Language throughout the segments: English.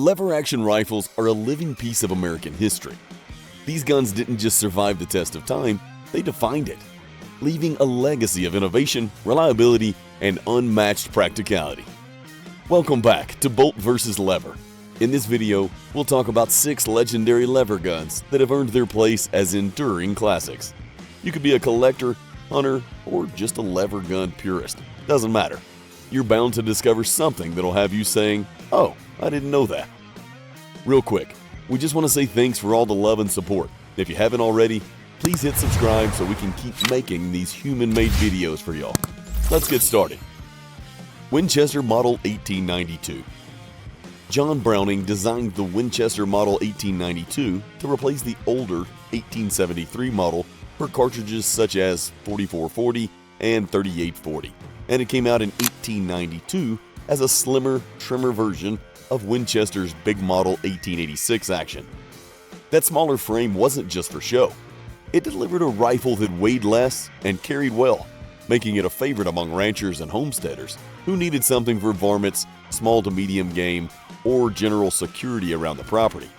Lever-action rifles are a living piece of American history. These guns didn't just survive the test of time, they defined it, leaving a legacy of innovation, reliability, and unmatched practicality. Welcome back to Bolt vs. Lever. In this video, we'll talk about 6 legendary lever guns that have earned their place as enduring classics. You could be a collector, hunter, or just a lever gun purist. Doesn't matter. You're bound to discover something that'll have you saying, "Oh, I didn't know that." Real quick, we just want to say thanks for all the love and support. If you haven't already, please hit subscribe so we can keep making these human-made videos for y'all. Let's get started. Winchester Model 1892. John Browning designed the Winchester Model 1892 to replace the older 1873 model for cartridges such as 4440 and 3840, and it came out in 1892 as a slimmer, trimmer version of Winchester's big model 1886 action. That smaller frame wasn't just for show. It delivered a rifle that weighed less and carried well, making it a favorite among ranchers and homesteaders who needed something for varmints, small to medium game, or general security around the property.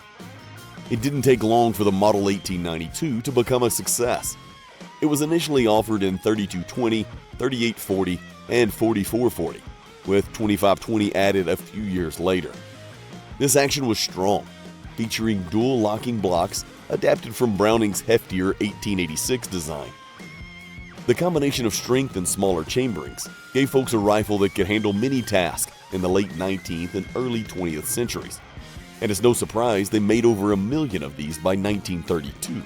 It didn't take long for the Model 1892 to become a success. It was initially offered in 3220, 3840, and 4440, with 2520 added a few years later. This action was strong, featuring dual locking blocks adapted from Browning's heftier 1886 design. The combination of strength and smaller chamberings gave folks a rifle that could handle many tasks in the late 19th and early 20th centuries, and it's no surprise they made over 1 million of these by 1932.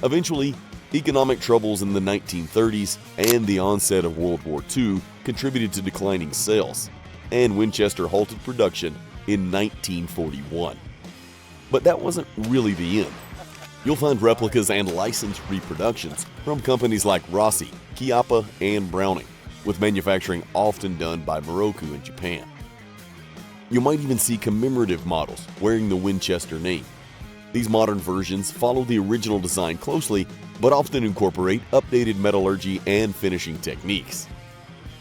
Eventually, economic troubles in the 1930s and the onset of World War II contributed to declining sales, and Winchester halted production in 1941. But that wasn't really the end. You'll find replicas and licensed reproductions from companies like Rossi, Chiappa, and Browning, with manufacturing often done by Moroku in Japan. You might even see commemorative models wearing the Winchester name. These modern versions follow the original design closely, but often incorporate updated metallurgy and finishing techniques.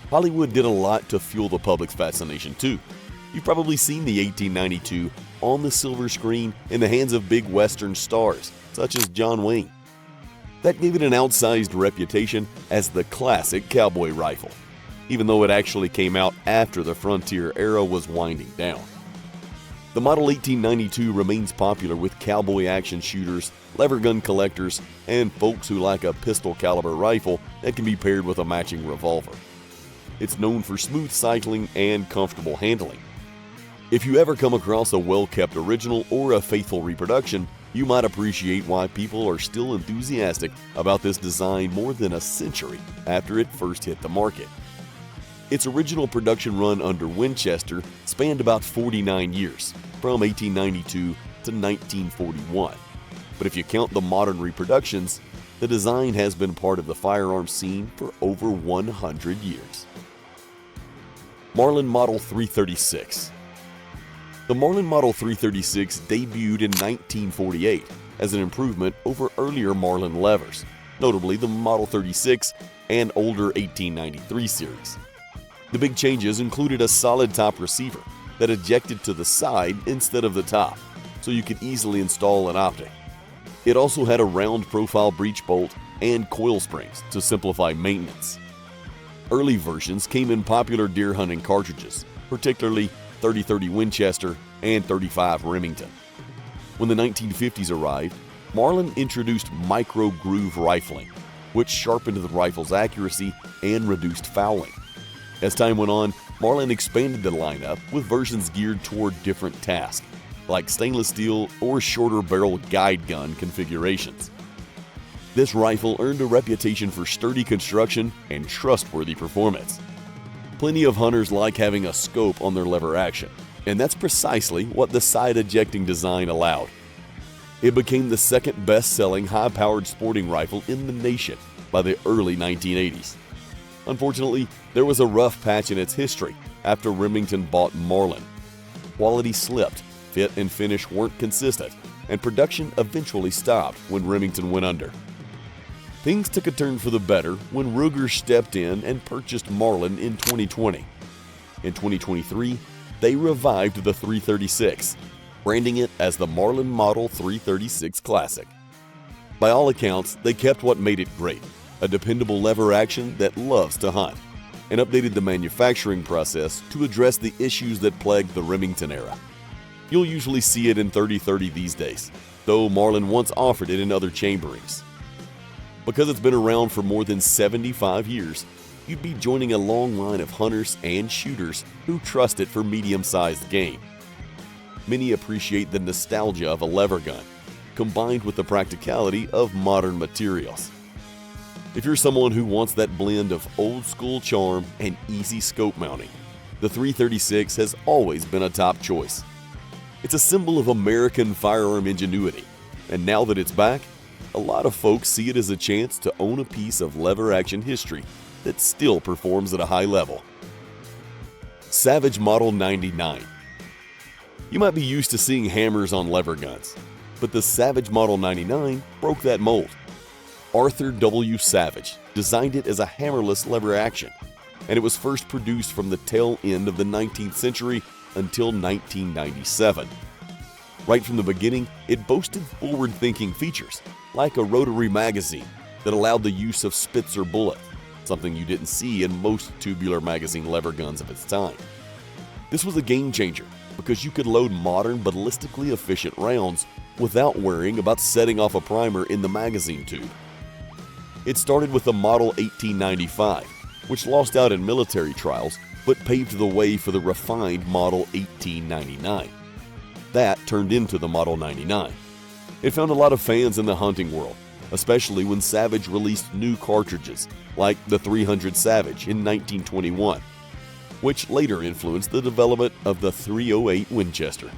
Hollywood did a lot to fuel the public's fascination too. You've probably seen the 1892 on the silver screen in the hands of big Western stars, such as John Wayne. That gave it an outsized reputation as the classic cowboy rifle, even though it actually came out after the frontier era was winding down. The Model 1892 remains popular with cowboy action shooters, lever gun collectors, and folks who like a pistol caliber rifle that can be paired with a matching revolver. It's known for smooth cycling and comfortable handling. If you ever come across a well-kept original or a faithful reproduction, you might appreciate why people are still enthusiastic about this design more than a century after it first hit the market. Its original production run under Winchester spanned about 49 years, from 1892 to 1941. But if you count the modern reproductions, the design has been part of the firearms scene for over 100 years. Marlin Model 336. The Marlin Model 336 debuted in 1948 as an improvement over earlier Marlin levers, notably the Model 36 and older 1893 series. The big changes included a solid top receiver that ejected to the side instead of the top, so you could easily install an optic. It also had a round profile breech bolt and coil springs to simplify maintenance. Early versions came in popular deer hunting cartridges, particularly 30-30 Winchester and 35 Remington. When the 1950s arrived, Marlin introduced micro-groove rifling, which sharpened the rifle's accuracy and reduced fouling. As time went on, Marlin expanded the lineup with versions geared toward different tasks, like stainless steel or shorter barrel guide gun configurations. This rifle earned a reputation for sturdy construction and trustworthy performance. Plenty of hunters like having a scope on their lever action, and that's precisely what the side ejecting design allowed. It became the second best-selling high-powered sporting rifle in the nation by the early 1980s. Unfortunately, there was a rough patch in its history after Remington bought Marlin. Quality slipped, fit and finish weren't consistent, and production eventually stopped when Remington went under. Things took a turn for the better when Ruger stepped in and purchased Marlin in 2020. In 2023, they revived the 336, branding it as the Marlin Model 336 Classic. By all accounts, they kept what made it great, a dependable lever action that loves to hunt, and updated the manufacturing process to address the issues that plagued the Remington era. You'll usually see it in 30-30 these days, though Marlin once offered it in other chamberings. Because it's been around for more than 75 years, you'd be joining a long line of hunters and shooters who trust it for medium-sized game. Many appreciate the nostalgia of a lever gun, combined with the practicality of modern materials. If you're someone who wants that blend of old-school charm and easy scope mounting, the 336 has always been a top choice. It's a symbol of American firearm ingenuity, and now that it's back, a lot of folks see it as a chance to own a piece of lever-action history that still performs at a high level. Savage Model 99. You might be used to seeing hammers on lever guns, but the Savage Model 99 broke that mold. Arthur W. Savage designed it as a hammerless lever action, and it was first produced from the tail end of the 19th century until 1997. Right from the beginning, it boasted forward-thinking features, like a rotary magazine that allowed the use of Spitzer bullet, something you didn't see in most tubular magazine lever guns of its time. This was a game changer because you could load modern ballistically efficient rounds without worrying about setting off a primer in the magazine tube. It started with the Model 1895, which lost out in military trials but paved the way for the refined Model 1899. That turned into the Model 99. It found a lot of fans in the hunting world, especially when Savage released new cartridges like the 300 Savage in 1921, which later influenced the development of the 308 Winchester.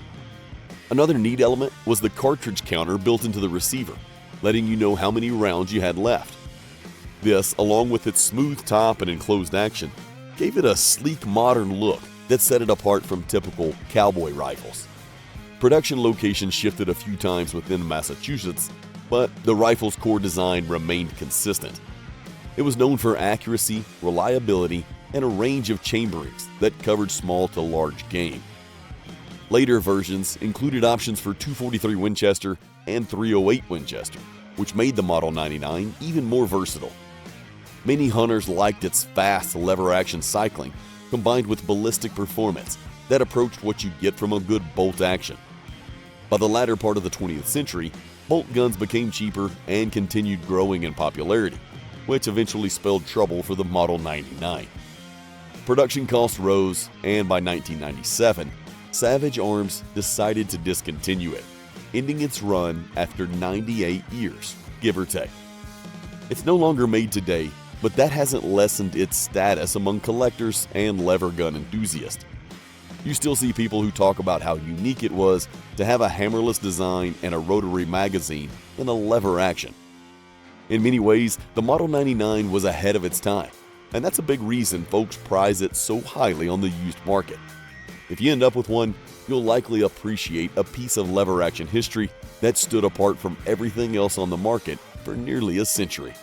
Another neat element was the cartridge counter built into the receiver, letting you know how many rounds you had left. This, along with its smooth top and enclosed action, gave it a sleek modern look that set it apart from typical Cowboy rifles. Production locations shifted a few times within Massachusetts, but the rifle's core design remained consistent. It was known for accuracy, reliability, and a range of chamberings that covered small to large game. Later versions included options for 243 Winchester and 308 Winchester, which made the Model 99 even more versatile. Many hunters liked its fast lever-action cycling combined with ballistic performance that approached what you get from a good bolt action. By the latter part of the 20th century, bolt guns became cheaper and continued growing in popularity, which eventually spelled trouble for the Model 99. Production costs rose, and by 1997, Savage Arms decided to discontinue it, ending its run after 98 years, give or take. It's no longer made today, but that hasn't lessened its status among collectors and lever gun enthusiasts. You still see people who talk about how unique it was to have a hammerless design and a rotary magazine in a lever action. In many ways, the Model 99 was ahead of its time, and that's a big reason folks prize it so highly on the used market. If you end up with one, you'll likely appreciate a piece of lever action history that stood apart from everything else on the market for nearly a century.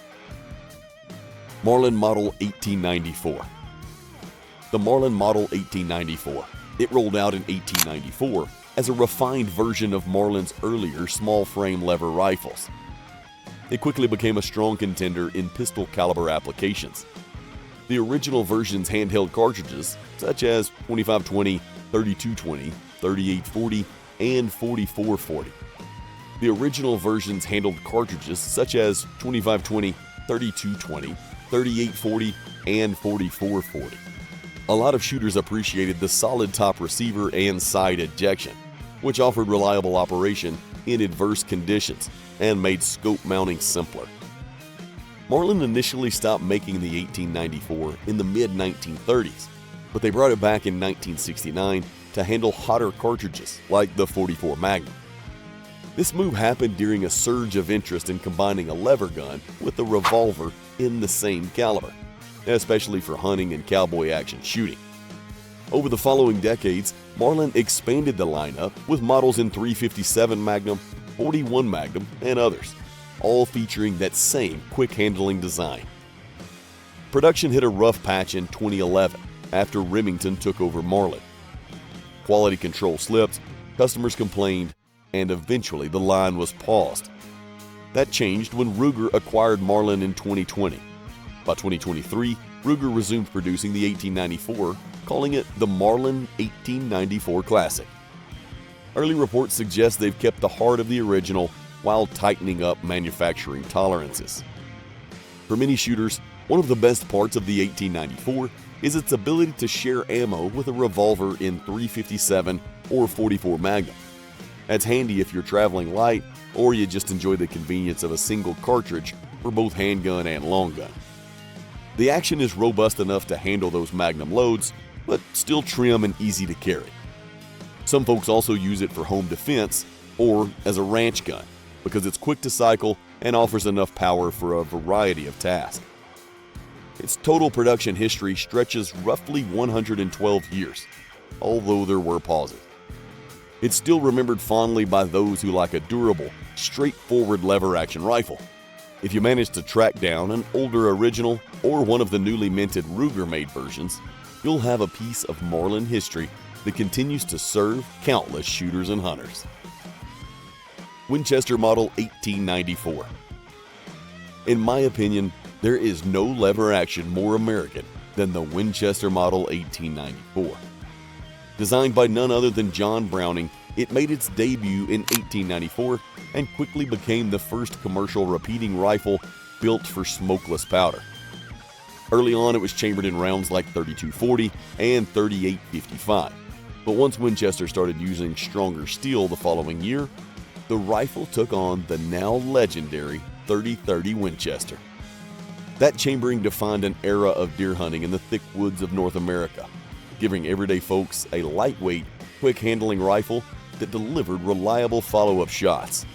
Marlin Model 1894. The Marlin Model 1894. It rolled out in 1894 as a refined version of Marlin's earlier small-frame lever rifles. It quickly became a strong contender in pistol caliber applications. The original version's handheld cartridges, such as 2520, 3220, 3840, and 4440. The original versions handled cartridges such as 2520, 3220, 3840, and 4440. A lot of shooters appreciated the solid top receiver and side ejection, which offered reliable operation in adverse conditions and made scope mounting simpler. Marlin initially stopped making the 1894 in the mid-1930s, but they brought it back in 1969 to handle hotter cartridges like the 44 Magnum. This move happened during a surge of interest in combining a lever gun with a revolver in the same caliber, especially for hunting and cowboy action shooting. Over the following decades, Marlin expanded the lineup with models in 357 Magnum, 41 Magnum, and others, all featuring that same quick-handling design. Production hit a rough patch in 2011 after Remington took over Marlin. quality control slipped, customers complained, and eventually the line was paused. That changed when Ruger acquired Marlin in 2020. By 2023, Ruger resumed producing the 1894, calling it the Marlin 1894 Classic. Early reports suggest they've kept the heart of the original while tightening up manufacturing tolerances. For many shooters, one of the best parts of the 1894 is its ability to share ammo with a revolver in .357 or .44 Magnum. That's handy if you're traveling light or you just enjoy the convenience of a single cartridge for both handgun and long gun. The action is robust enough to handle those Magnum loads, but still trim and easy to carry. Some folks also use it for home defense or as a ranch gun because it's quick to cycle and offers enough power for a variety of tasks. Its total production history stretches roughly 112 years, although there were pauses. It's still remembered fondly by those who like a durable, straightforward lever-action rifle. If you manage to track down an older original or one of the newly minted Ruger-made versions, you'll have a piece of Marlin history that continues to serve countless shooters and hunters. Winchester Model 1894. In my opinion, there is no lever action more American than the Winchester Model 1894. Designed by none other than John Browning, it made its debut in 1894 and quickly became the first commercial repeating rifle built for smokeless powder. Early on, it was chambered in rounds like .3240 and .3855, but once Winchester started using stronger steel the following year, the rifle took on the now legendary .3030 Winchester. That chambering defined an era of deer hunting in the thick woods of North America, giving everyday folks a lightweight, quick-handling rifle that delivered reliable follow-up shots.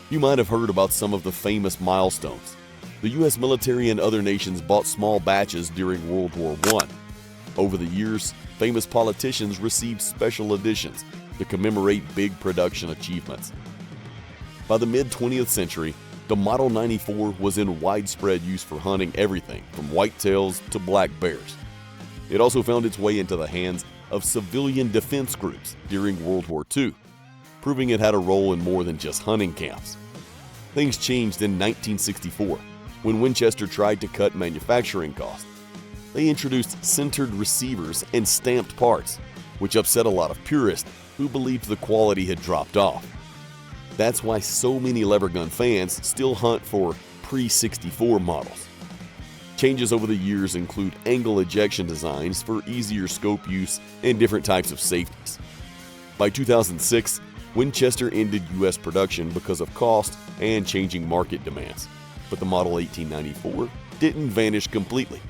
You might have heard about some of the famous milestones. The U.S. military and other nations bought small batches during World War I. Over the years, famous politicians received special editions to commemorate big production achievements. By the mid-20th century, the Model 94 was in widespread use for hunting everything from whitetails to black bears. It also found its way into the hands of civilian defense groups during World War II, proving it had a role in more than just hunting camps. Things changed in 1964 when Winchester tried to cut manufacturing costs. They introduced sintered receivers and stamped parts, which upset a lot of purists who believed the quality had dropped off. That's why so many lever gun fans still hunt for pre-64 models. Changes over the years include angle ejection designs for easier scope use and different types of safeties. By 2006, Winchester ended U.S. production because of cost and changing market demands, but the Model 1894 didn't vanish completely.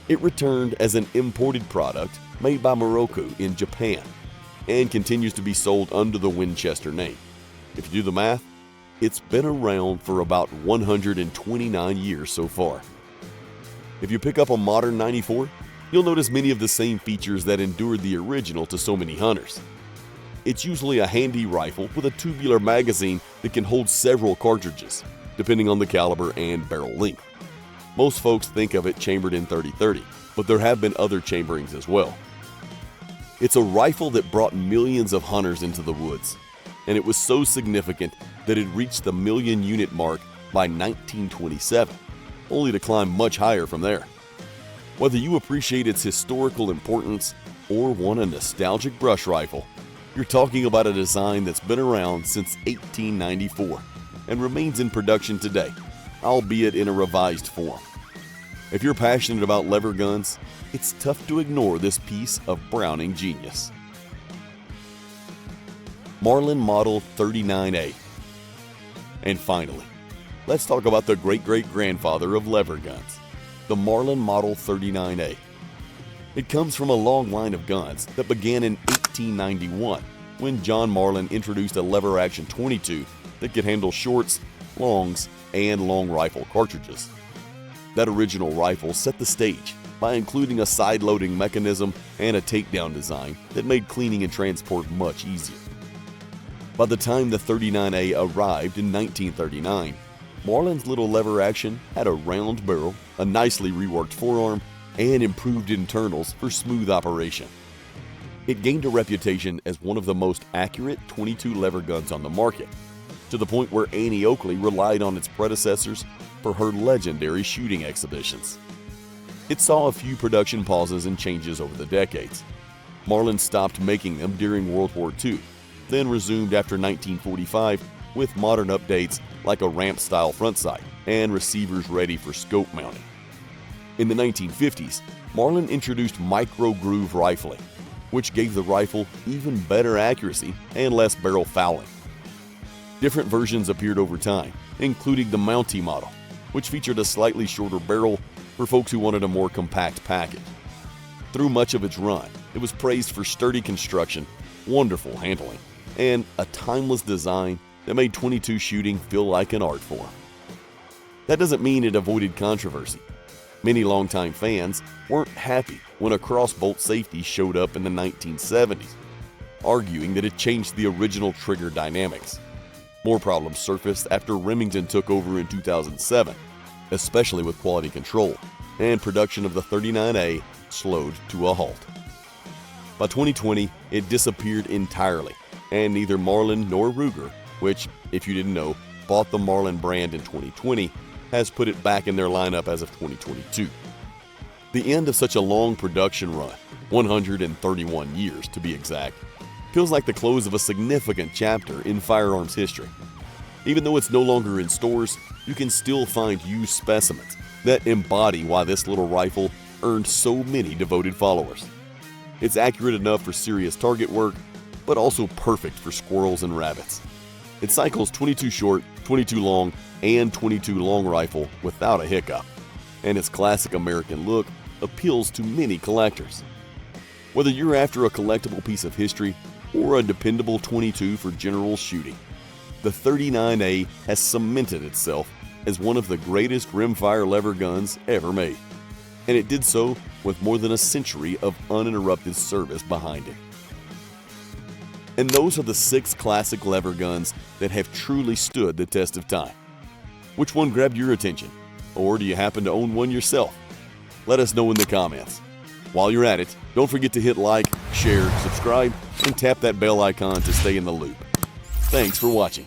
It returned as an imported product made by Morocco in Japan and continues to be sold under the Winchester name. If you do the math, it's been around for about 129 years so far. If you pick up a modern 94, you'll notice many of the same features that endured the original to so many hunters. It's usually a handy rifle with a tubular magazine that can hold several cartridges, depending on the caliber and barrel length. Most folks think of it chambered in .3030, but there have been other chamberings as well. It's a rifle that brought millions of hunters into the woods, and it was so significant that it reached the million-unit mark by 1927, only to climb much higher from there. Whether you appreciate its historical importance or want a nostalgic brush rifle, you're talking about a design that's been around since 1894 and remains in production today, albeit in a revised form. If you're passionate about lever guns, it's tough to ignore this piece of Browning genius. Marlin Model 39A. And finally, let's talk about the great-great-grandfather of lever guns, the Marlin Model 39A. It comes from a long line of guns that began in 1891 when John Marlin introduced a lever-action .22 that could handle shorts, longs, and long rifle cartridges. That original rifle set the stage by including a side-loading mechanism and a takedown design that made cleaning and transport much easier. By the time the 39A arrived in 1939, Marlin's little lever action had a round barrel, a nicely reworked forearm, and improved internals for smooth operation. It gained a reputation as one of the most accurate .22 lever guns on the market, to the point where Annie Oakley relied on its predecessors for her legendary shooting exhibitions. It saw a few production pauses and changes over the decades. Marlin stopped making them during World War II, then resumed after 1945 with modern updates like a ramp-style front sight and receivers ready for scope mounting. In the 1950s, Marlin introduced micro-groove rifling, which gave the rifle even better accuracy and less barrel fouling. Different versions appeared over time, including the Mountie model, which featured a slightly shorter barrel for folks who wanted a more compact package. Through much of its run, it was praised for sturdy construction, wonderful handling, and a timeless design that made .22 shooting feel like an art form. That doesn't mean it avoided controversy. Many longtime fans weren't happy when a crossbolt safety showed up in the 1970s, arguing that it changed the original trigger dynamics. More problems surfaced after Remington took over in 2007, especially with quality control, and production of the 39A slowed to a halt. By 2020, it disappeared entirely, and neither Marlin nor Ruger, which, if you didn't know, bought the Marlin brand in 2020, has put it back in their lineup as of 2022. The end of such a long production run, 131 years to be exact, feels like the close of a significant chapter in firearms history. Even though it's no longer in stores, you can still find used specimens that embody why this little rifle earned so many devoted followers. It's accurate enough for serious target work, but also perfect for squirrels and rabbits. It cycles .22 short, .22 long, and .22 long rifle without a hiccup, and its classic American look appeals to many collectors. Whether you're after a collectible piece of history or a dependable .22 for general shooting, the 39A has cemented itself as one of the greatest rimfire lever guns ever made, and it did so with more than a century of uninterrupted service behind it. And those are the 6 classic lever guns that have truly stood the test of time. Which one grabbed your attention? Or do you happen to own one yourself? Let us know in the comments. While you're at it, don't forget to hit like, share, subscribe, and tap that bell icon to stay in the loop. Thanks for watching.